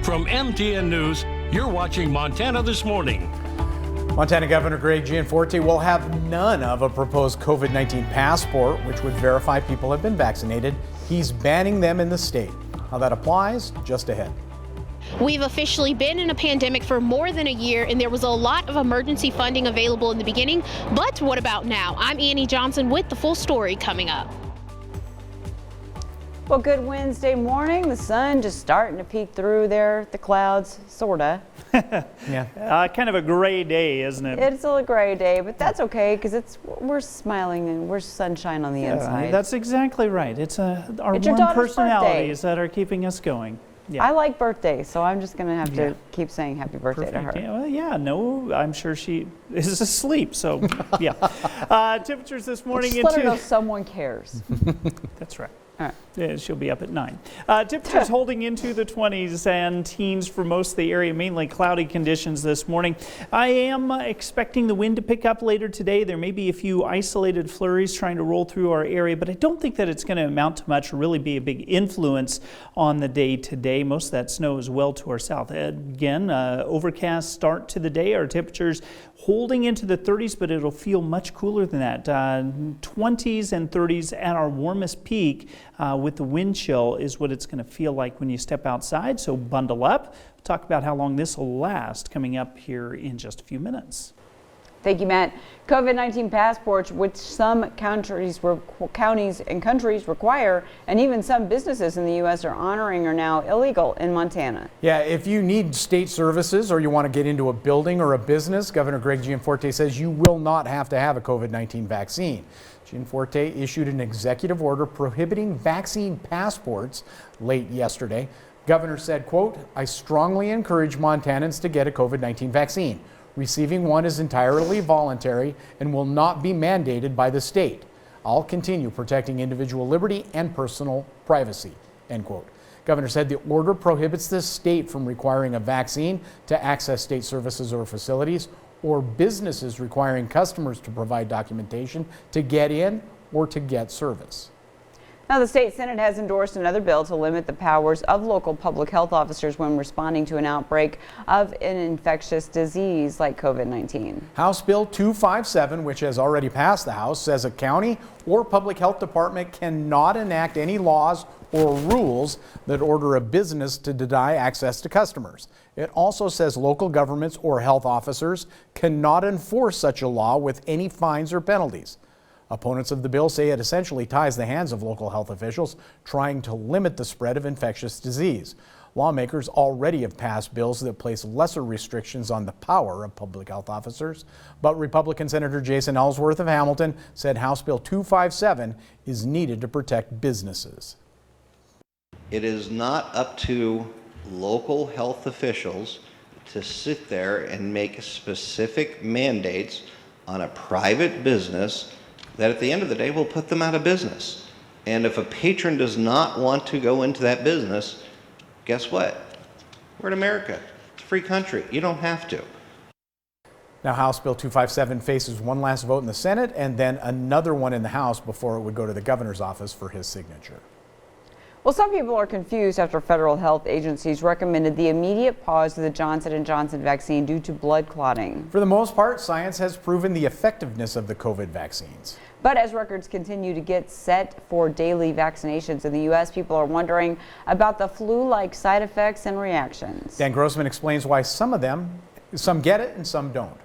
From MTN News, you're watching Montana This Morning. Montana Governor Greg Gianforte will have none of a proposed COVID-19 passport, which would verify people have been vaccinated. He's banning them in the state. How that applies, just ahead. We've officially been in a pandemic for more than a year, and there was a lot of emergency funding available in the beginning. But what about now? I'm Annie Johnson with the full story coming up. Well, good Wednesday morning. The sun just starting to peek through there, the clouds, sorta. Yeah. Kind of a gray day, isn't it? It's a gray day, but that's okay because we're smiling and we're sunshine on the inside. That's exactly right. It's our your warm daughter's personalities that are keeping us going. Yeah. I like birthdays, so I'm just going to have to keep saying happy birthday to her. No, I'm sure she is asleep, so yeah. Temperatures this morning Just let her know someone cares. That's right. All right. Yeah, she'll be up at 9. Temperatures holding into the 20s and teens for most of the area, mainly cloudy conditions this morning. I am expecting the wind to pick up later today. There may be a few isolated flurries trying to roll through our area, but I don't think that it's going to amount to much or really be a big influence on the day today. Most of that snow is well to our south. Again, overcast start to the day. Our temperatures holding into the 30s, but it'll feel much cooler than that. 20s and 30s at our warmest peak with the wind chill is what it's going to feel like when you step outside. So bundle up. We'll talk about how long this will last coming up here in just a few minutes. Thank you, Matt. COVID-19 passports, which some counties and countries require, and even some businesses in the U.S. are honoring, are now illegal in Montana. Yeah, if you need state services or you want to get into a building or a business, Governor Greg Gianforte says you will not have to have a COVID-19 vaccine. Gianforte issued an executive order prohibiting vaccine passports late yesterday. Governor said, quote, "I strongly encourage Montanans to get a COVID-19 vaccine. Receiving one is entirely voluntary and will not be mandated by the state. I'll continue protecting individual liberty and personal privacy," end quote. Governor said the order prohibits the state from requiring a vaccine to access state services or facilities, or businesses requiring customers to provide documentation to get in or to get service. Now, the state Senate has endorsed another bill to limit the powers of local public health officers when responding to an outbreak of an infectious disease like COVID-19. House Bill 257, which has already passed the House, says a county or public health department cannot enact any laws or rules that order a business to deny access to customers. It also says local governments or health officers cannot enforce such a law with any fines or penalties. Opponents of the bill say it essentially ties the hands of local health officials trying to limit the spread of infectious disease. Lawmakers already have passed bills that place lesser restrictions on the power of public health officers, but Republican Senator Jason Ellsworth of Hamilton said House Bill 257 is needed to protect businesses. It is not up to local health officials to sit there and make specific mandates on a private business that at the end of the day will put them out of business. And if a patron does not want to go into that business, guess what? We're in America. It's a free country. You don't have to. Now, House Bill 257 faces one last vote in the Senate and then another one in the House before it would go to the governor's office for his signature. Well, some people are confused after federal health agencies recommended the immediate pause to the Johnson & Johnson vaccine due to blood clotting. For the most part, science has proven the effectiveness of the COVID vaccines. But as records continue to get set for daily vaccinations in the U.S., people are wondering about the flu-like side effects and reactions. Dan Grossman explains why some get it and some don't.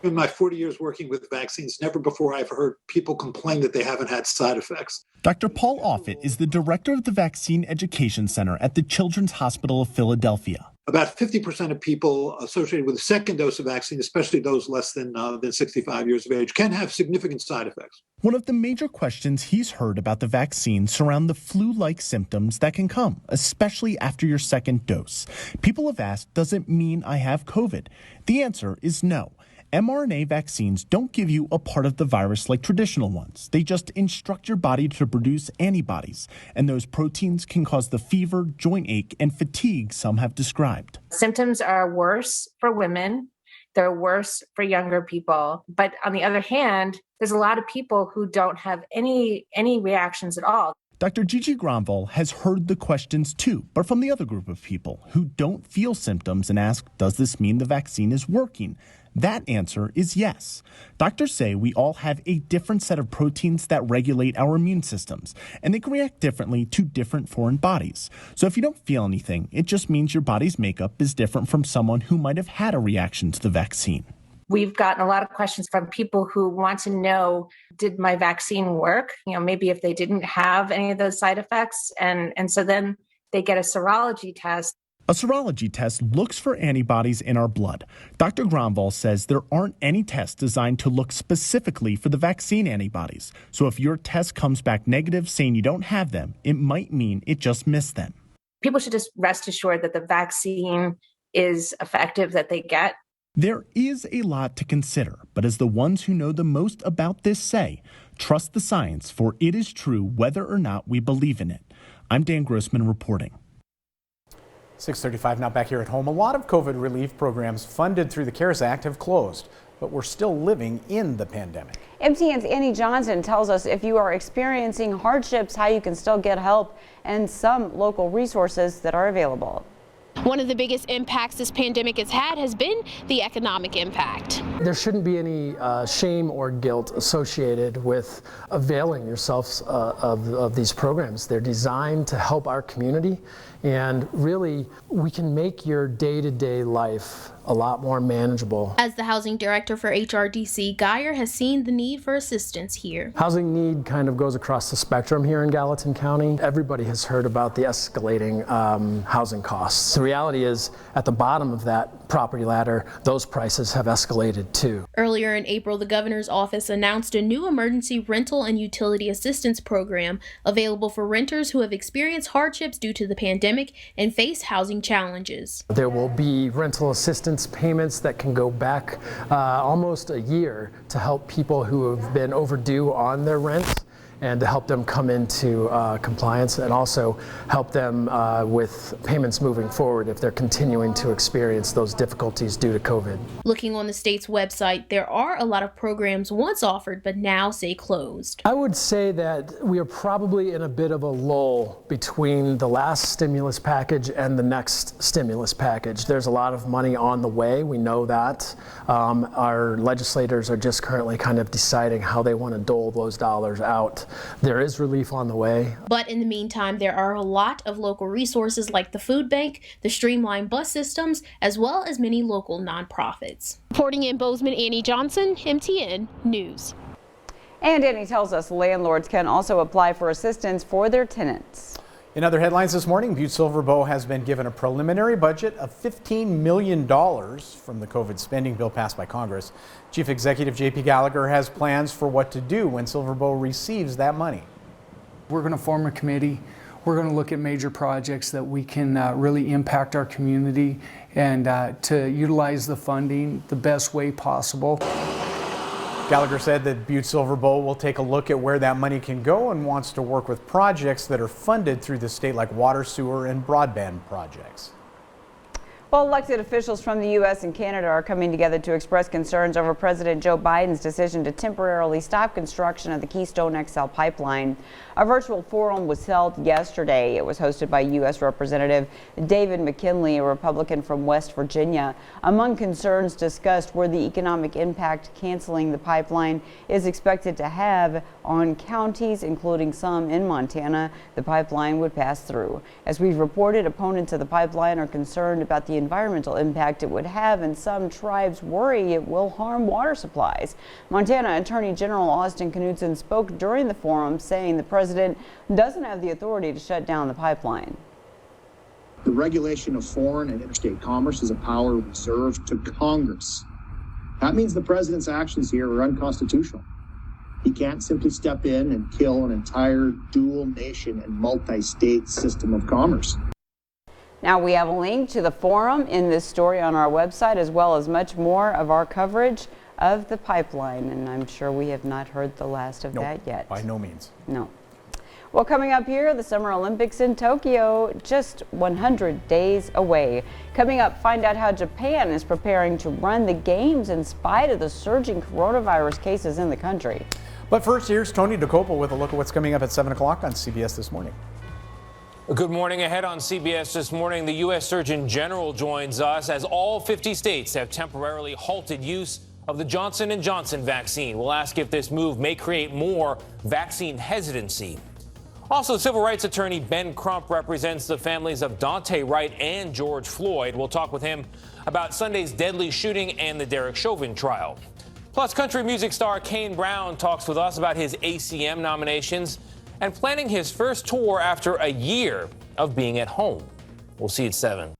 In my 40 years working with vaccines, never before I've heard people complain that they haven't had side effects. Dr. Paul Offit is the director of the Vaccine Education Center at the Children's Hospital of Philadelphia. About 50% of people associated with the second dose of vaccine, especially those less than 65 years of age, can have significant side effects. One of the major questions he's heard about the vaccine surround the flu-like symptoms that can come, especially after your second dose. People have asked, does it mean I have COVID? The answer is no. mRNA vaccines don't give you a part of the virus like traditional ones. They just instruct your body to produce antibodies, and those proteins can cause the fever, joint ache, and fatigue some have described. Symptoms are worse for women. They're worse for younger people. But on the other hand, there's a lot of people who don't have any reactions at all. Dr. Gigi Granville has heard the questions too, but from the other group of people who don't feel symptoms and ask, does this mean the vaccine is working? That answer is yes. Doctors say we all have a different set of proteins that regulate our immune systems, and they can react differently to different foreign bodies. So if you don't feel anything, it just means your body's makeup is different from someone who might have had a reaction to the vaccine. We've gotten a lot of questions from people who want to know, did my vaccine work? Maybe if they didn't have any of those side effects. And so then they get a serology test. A serology test looks for antibodies in our blood. Dr. Granville says there aren't any tests designed to look specifically for the vaccine antibodies. So if your test comes back negative saying you don't have them, it might mean it just missed them. People should just rest assured that the vaccine is effective, that they get. There is a lot to consider, but as the ones who know the most about this say, trust the science, for it is true whether or not we believe in it. I'm Dan Grossman reporting. 6:35 now, back here at home. A lot of COVID relief programs funded through the CARES Act have closed, but we're still living in the pandemic. MTN's Annie Johnson tells us if you are experiencing hardships, how you can still get help and some local resources that are available. One of the biggest impacts this pandemic has had has been the economic impact. There shouldn't be any shame or guilt associated with availing yourselves of these programs. They're designed to help our community, and really we can make your day-to-day life a lot more manageable. As the housing director for HRDC, Geyer has seen the need for assistance here. Housing need kind of goes across the spectrum here in Gallatin County. Everybody has heard about the escalating housing costs. The reality is, at the bottom of that property ladder, those prices have escalated too. Earlier in April, the governor's office announced a new emergency rental and utility assistance program available for renters who have experienced hardships due to the pandemic and face housing challenges. There will be rental assistance payments that can go back almost a year to help people who have been overdue on their rent, and to help them come into compliance, and also help them with payments moving forward if they're continuing to experience those difficulties due to COVID. Looking on the state's website, there are a lot of programs once offered but now say closed. I would say that we are probably in a bit of a lull between the last stimulus package and the next stimulus package. There's a lot of money on the way, we know that. Our legislators are just currently kind of deciding how they want to dole those dollars out. There is relief on the way. But in the meantime, there are a lot of local resources like the food bank, the streamlined bus systems, as well as many local nonprofits. Reporting in Bozeman, Annie Johnson, MTN News. And Annie tells us landlords can also apply for assistance for their tenants. In other headlines this morning, Butte Silver Bow has been given a preliminary budget of $15 million from the COVID spending bill passed by Congress. Chief Executive J.P. Gallagher has plans for what to do when Silver Bow receives that money. We're going to form a committee. We're going to look at major projects that we can really impact our community and to utilize the funding the best way possible. Gallagher said that Butte Silver Bow will take a look at where that money can go and wants to work with projects that are funded through the state, like water, sewer, and broadband projects. Well, elected officials from the U.S. and Canada are coming together to express concerns over President Joe Biden's decision to temporarily stop construction of the Keystone XL pipeline. A virtual forum was held yesterday. It was hosted by U.S. Representative David McKinley, a Republican from West Virginia. Among concerns discussed were the economic impact canceling the pipeline is expected to have on counties, including some in Montana the pipeline would pass through. As we've reported, opponents of the pipeline are concerned about the environmental impact it would have, and some tribes worry it will harm water supplies. Montana Attorney General Austin Knudsen spoke during the forum, saying the president doesn't have the authority to shut down the pipeline. The regulation of foreign and interstate commerce is a power reserved to Congress. That means the president's actions here are unconstitutional. He can't simply step in and kill an entire dual nation and multi-state system of commerce. Now we have a link to the forum in this story on our website, as well as much more of our coverage of the pipeline. And I'm sure we have not heard the last of that yet. By no means. No. Well, coming up here, the Summer Olympics in Tokyo, just 100 days away. Coming up, find out how Japan is preparing to run the games in spite of the surging coronavirus cases in the country. But first, here's Tony DeCopel with a look at what's coming up at 7 o'clock on CBS This Morning. Good morning. Ahead on CBS This Morning, the U.S. Surgeon General joins us as all 50 states have temporarily halted use of the Johnson & Johnson vaccine. We'll ask if this move may create more vaccine hesitancy. Also, civil rights attorney Ben Crump represents the families of Daunte Wright and George Floyd. We'll talk with him about Sunday's deadly shooting and the Derek Chauvin trial. Plus, country music star Kane Brown talks with us about his ACM nominations and planning his first tour after a year of being at home. We'll see you at 7.